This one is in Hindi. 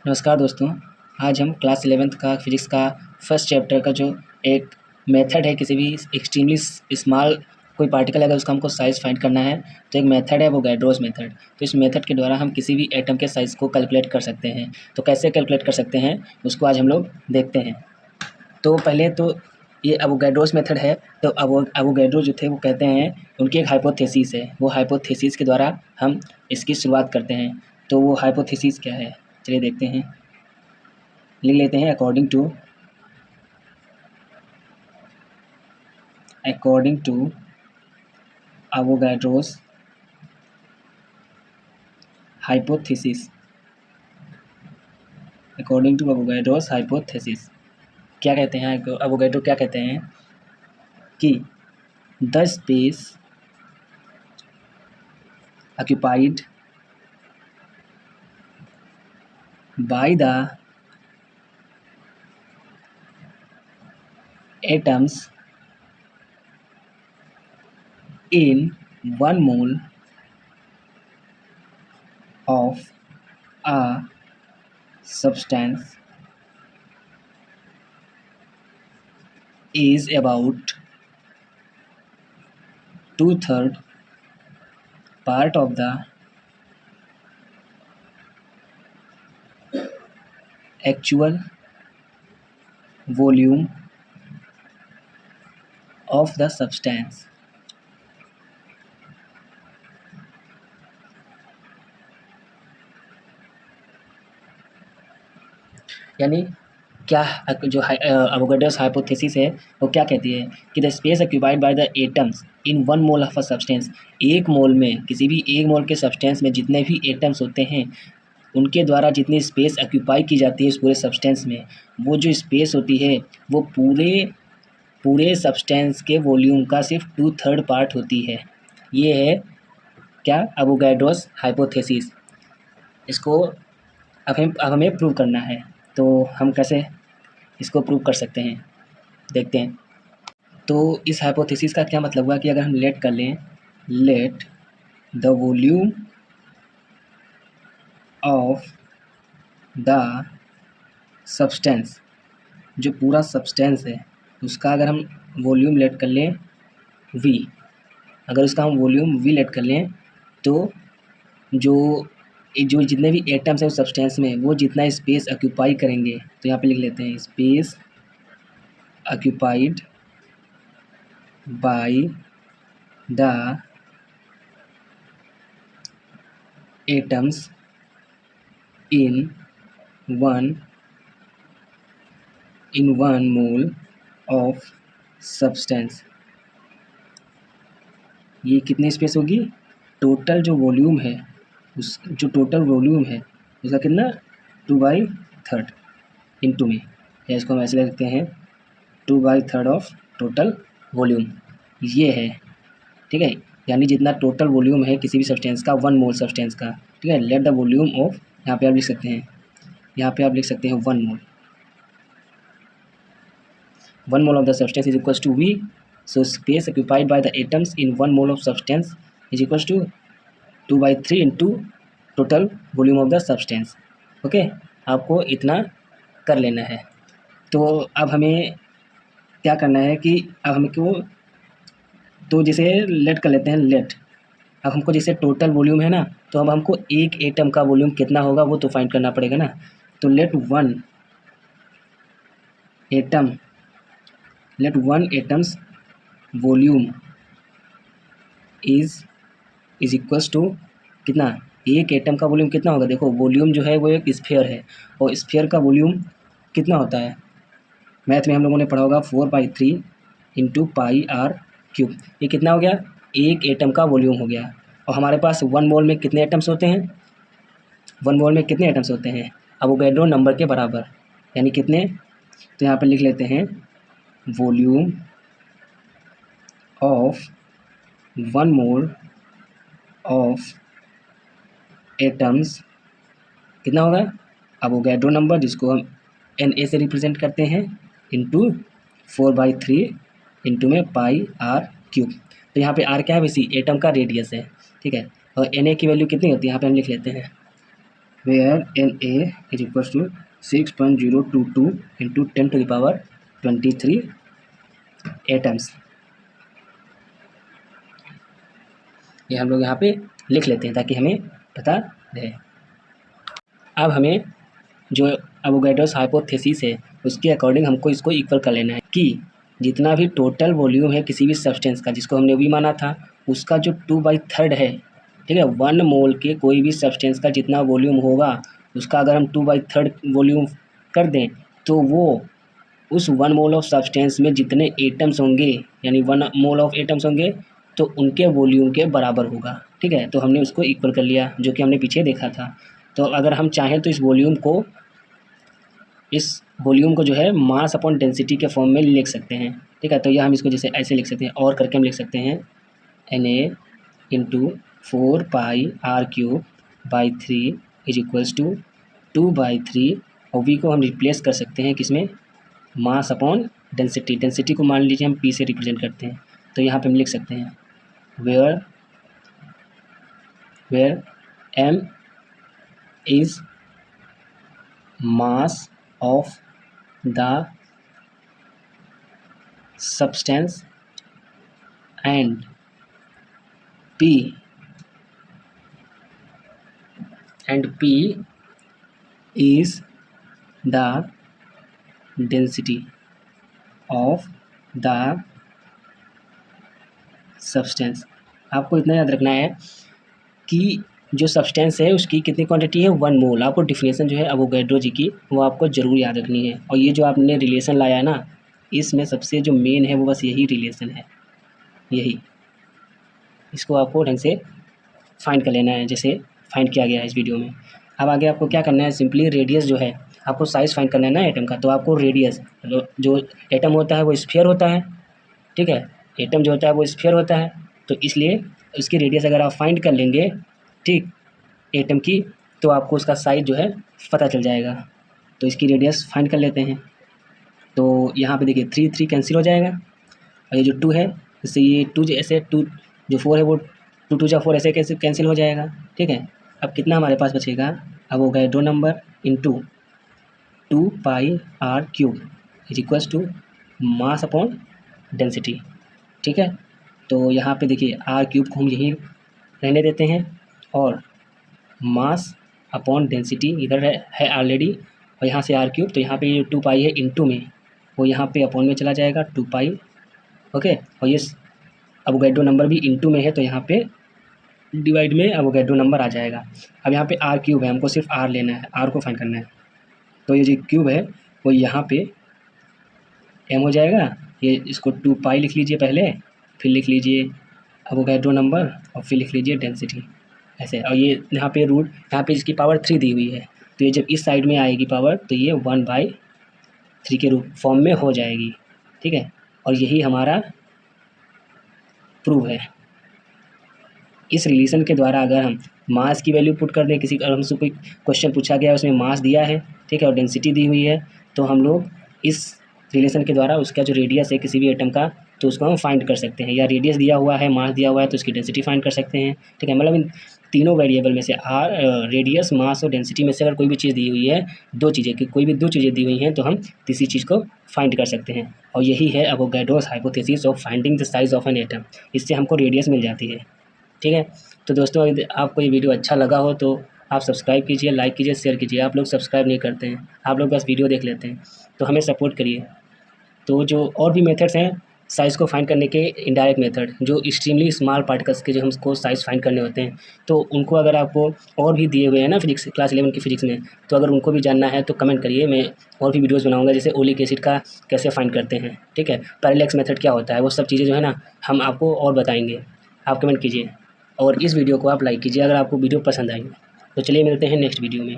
नमस्कार दोस्तों। आज हम क्लास 11th का फिजिक्स का फर्स्ट चैप्टर का जो एक मेथड है, किसी भी एक्सट्रीमली स्मॉल कोई पार्टिकल अगर उसका हमको साइज़ फाइंड करना है तो एक मेथड है वो गैड्रोस मेथड। तो इस मेथड के द्वारा हम किसी भी एटम के साइज़ को कैलकुलेट कर सकते हैं। तो कैसे कैलकुलेट कर सकते हैं उसको आज हम लोग देखते हैं। तो पहले तो ये अवोगाड्रोस मेथड है। तो अवोगाड्रो जो थे वो कहते हैं, उनकी एक हाइपोथेसिस है, वो हाइपोथेसिस के द्वारा हम इसकी शुरुआत करते हैं। तो वो हाइपोथेसिस क्या है, चलिए देखते हैं। लिख लेते हैं according to Avogadro's hypothesis. According to Avogadro's hypothesis क्या कहते हैं, अवोगाड्रो क्या कहते हैं कि the space occupied by the atoms in 1 mole of a substance is about 2/3 part of the actual volume of the substance। यानी क्या जो अवोगाड्रोस हाइपोथेसिस है वो क्या कहती है कि the space occupied by the atoms in 1 mole of a substance, एक मोल में, किसी भी एक मोल के सब्सटेंस में जितने भी एटम्स होते हैं उनके द्वारा जितनी स्पेस ऑक्यूपाई की जाती है उस पूरे सब्सटेंस में, वो जो स्पेस होती है वो पूरे सब्सटेंस के वॉल्यूम का सिर्फ 2/3 पार्ट होती है। ये है क्या, अवोगाड्रोस हाइपोथेसिस। इसको अब हमें प्रूव करना है। तो हम कैसे इसको प्रूव कर सकते हैं, देखते हैं। तो इस हाइपोथेसिस का क्या मतलब हुआ कि अगर हम लेट कर लें, let the volume of the substance, जो पूरा सब्सटेंस है उसका अगर हम वॉल्यूम लेट कर लें v, अगर उसका हम वॉल्यूम v लेट कर लें तो जो जितने भी एटम्स हैं उस सब्सटेंस में वो जितना स्पेस ऑक्यूपाई करेंगे, तो यहाँ पे लिख लेते हैं space occupied by the atoms in one mole of substance. ये कितनी स्पेस होगी, टोटल जो वॉल्यूम है जो टोटल वॉल्यूम है उसका कितना 2/3 इंटू में, या इसको हम ऐसे लिख सकते हैं 2/3 ऑफ टोटल वॉल्यूम, ये है। ठीक है, यानी जितना टोटल वॉल्यूम है किसी भी सब्सटेंस का, 1 मोल सब्सटेंस का। ठीक है, लेट द वॉल्यूम ऑफ, यहाँ पे आप लिख सकते हैं 1 मोल, 1 mole of the substance is equals to V. So space occupied by the atoms in 1 mole of substance is equals to 2/3 into total volume of the substance। Okay, आपको इतना कर लेना है। तो अब हमें क्या करना है कि अब हमको, तो जैसे लेट कर लेते हैं, लेट, अब हमको जैसे टोटल वॉल्यूम है ना, तो अब हमको एक एटम का वॉल्यूम कितना होगा वो तो फाइंड करना पड़ेगा ना। तो let one atom's volume is equals to कितना, एक एटम का वॉल्यूम कितना होगा। देखो वॉल्यूम जो है वो एक स्फीयर है, और स्फीयर का वॉल्यूम कितना होता है, मैथ में हम लोगों ने पढ़ा होगा 4/3 इंटू πr³। ये कितना हो गया, एक एटम का वॉल्यूम हो गया। और हमारे पास 1 मोल में कितने एटम्स होते हैं, 1 मोल में कितने एटम्स होते हैं, अवोगाड्रो नंबर के बराबर, यानी कितने। तो यहाँ पर लिख लेते हैं volume of 1 mole of atoms कितना होगा, अवोगाड्रो नंबर जिसको हम Na से रिप्रेजेंट करते हैं, इंटू 4/3 इंटू में πr³। तो यहाँ पे r क्या है, वैसी एटम का रेडियस है। ठीक है, और Na की वैल्यू कितनी होती है यहाँ पे हम लिख लेते हैं where Na is equal to 6.022 into 10⁻23 atoms. ये हम लोग यहाँ पे लिख लेते हैं ताकि हमें पता रहे। अब हमें जो एवोगैड्रोस हाइपोथेसिस है उसके अकॉर्डिंग हमको इसको इक्वल कर लेना है कि जितना भी टोटल वॉल्यूम है किसी भी सब्सटेंस का, जिसको हमने भी माना था, उसका जो 2/3 है, ठीक है, 1 मोल के कोई भी सब्सटेंस का जितना वॉल्यूम होगा उसका अगर हम 2/3 वॉल्यूम कर दें तो वो उस 1 मोल ऑफ सब्सटेंस में जितने एटम्स होंगे, यानी 1 मोल ऑफ एटम्स होंगे, तो उनके वॉल्यूम के बराबर होगा। ठीक है, तो हमने उसको इक्वल कर लिया जो कि हमने पीछे देखा था। तो अगर हम चाहें तो इस वॉल्यूम को जो है मास अपॉन डेंसिटी के फॉर्म में लिख सकते हैं। ठीक है, तो यह हम इसको जैसे ऐसे लिख सकते हैं, और करके हम लिख सकते हैं Na into 4πr³/3 is equals to 2/3, और V को हम रिप्लेस कर सकते हैं किसमें, मास अपॉन डेंसिटी। डेंसिटी को मान लीजिए हम P से रिप्रेजेंट करते हैं, तो यहाँ पे हम लिख सकते हैं where M is mass of the substance and P is the density of the substance। आपको इतना याद रखना है कि जो सब्सटेंस है उसकी कितनी क्वांटिटी है, 1 मोल। आपको डिफिनेशन जो है एवोगैड्रो जी की वो आपको ज़रूर याद रखनी है। और ये जो आपने रिलेशन लाया है ना, इसमें सबसे जो मेन है वो बस यही रिलेशन है, यही। इसको आपको ढंग से फाइंड कर लेना है जैसे फाइंड किया गया है इस वीडियो में। अब आगे आपको क्या करना है, सिंपली रेडियस जो है आपको साइज़ फाइंड करना है ना एटम का, तो आपको रेडियस, जो एटम होता है वो स्फीयर होता है। ठीक है, एटम जो होता है वो स्फीयर होता है, तो इसलिए उसकी रेडियस अगर आप फाइंड कर लेंगे, ठीक, एटम की, तो आपको उसका साइज़ जो है पता चल जाएगा। तो इसकी रेडियस फाइंड कर लेते हैं। तो यहाँ पे देखिए 3 कैंसिल हो जाएगा, और ये जो 2 है, इससे ये 2 ऐसे 2, जो 4 है वो 2 2 4 ऐसे कैसे कैंसिल हो जाएगा। ठीक है, अब कितना हमारे पास बचेगा, अब हो गए 2 number into 2πr³ is equals to mass upon density. ठीक है, तो यहाँ पे देखिए r³ को हम यहीं रहने देते हैं, और मास अपॉन डेंसिटी इधर है ऑलरेडी, और यहाँ से r³, तो यहाँ पे ये 2π है इंटू में, वो यहाँ पे अपॉन में चला जाएगा 2π। ओके, और ये एवोगैड्रो नंबर भी इंटू में है, तो यहाँ पे डिवाइड में एवोगैड्रो नंबर आ जाएगा। अब यहाँ पे r³ है, हमको सिर्फ r लेना है, r को फाइंड करना है। तो ये जो क्यूब है वो यहाँ पे m हो जाएगा, ये इसको 2π लिख लीजिए पहले, फिर लिख लीजिए एवोगैड्रो नंबर, और फिर लिख लीजिए डेंसिटी, ऐसे। और ये यहाँ पे रूट, यहाँ पे इसकी पावर 3 दी हुई है, तो ये जब इस साइड में आएगी पावर, तो ये 1/3 के रूप फॉर्म में हो जाएगी। ठीक है, और यही हमारा प्रूव है। इस रिलेशन के द्वारा अगर हम मास की वैल्यू पुट कर दें, किसी अगर हमसे कोई क्वेश्चन पूछा गया है उसमें मास दिया है, ठीक है, और डेंसिटी दी हुई है, तो हम लोग इस रिलेशन के द्वारा उसका जो रेडियस है किसी भी एटम का, तो उसको हम फाइंड कर सकते हैं। या रेडियस दिया हुआ है, मास दिया हुआ है, तो उसकी डेंसिटी फाइंड कर सकते हैं। ठीक है, मतलब इन तीनों वेरिएबल में से रेडियस, मास और डेंसिटी में से अगर कोई भी चीज़ दी हुई है, कोई भी दो चीज़ें दी हुई हैं, तो हम तीसरी चीज़ को फाइंड कर सकते हैं। और यही है Avogadro's hypothesis of finding the size of an atom. इससे हमको रेडियस मिल जाती है। ठीक है, तो दोस्तों अगर आपको ये वीडियो अच्छा लगा हो तो आप सब्सक्राइब कीजिए, लाइक कीजिए, शेयर कीजिए। आप लोग सब्सक्राइब नहीं करते हैं, आप लोग बस वीडियो देख लेते हैं, तो हमें सपोर्ट करिए। तो जो और भी मेथड्स हैं साइज़ को फाइंड करने के, इनडायरेक्ट मेथड, जो एक्सट्रीमली स्मॉल पार्टिकल्स के जो हमको साइज़ फाइंड करने होते हैं, तो उनको अगर आपको और भी दिए हुए हैं ना फिजिक्स क्लास 11 की फिजिक्स में, तो अगर उनको भी जानना है तो कमेंट करिए। मैं और भी वीडियोज़ बनाऊँगा, जैसे ओलिक एसिड का कैसे फाइंड करते हैं, ठीक है, पैरेलैक्स मेथड क्या होता है, वो सब चीज़ें जो है ना हम आपको और बताएँगे। आप कमेंट कीजिए और इस वीडियो को आप लाइक कीजिए अगर आपको वीडियो पसंद आई। तो चलिए मिलते हैं नेक्स्ट वीडियो में।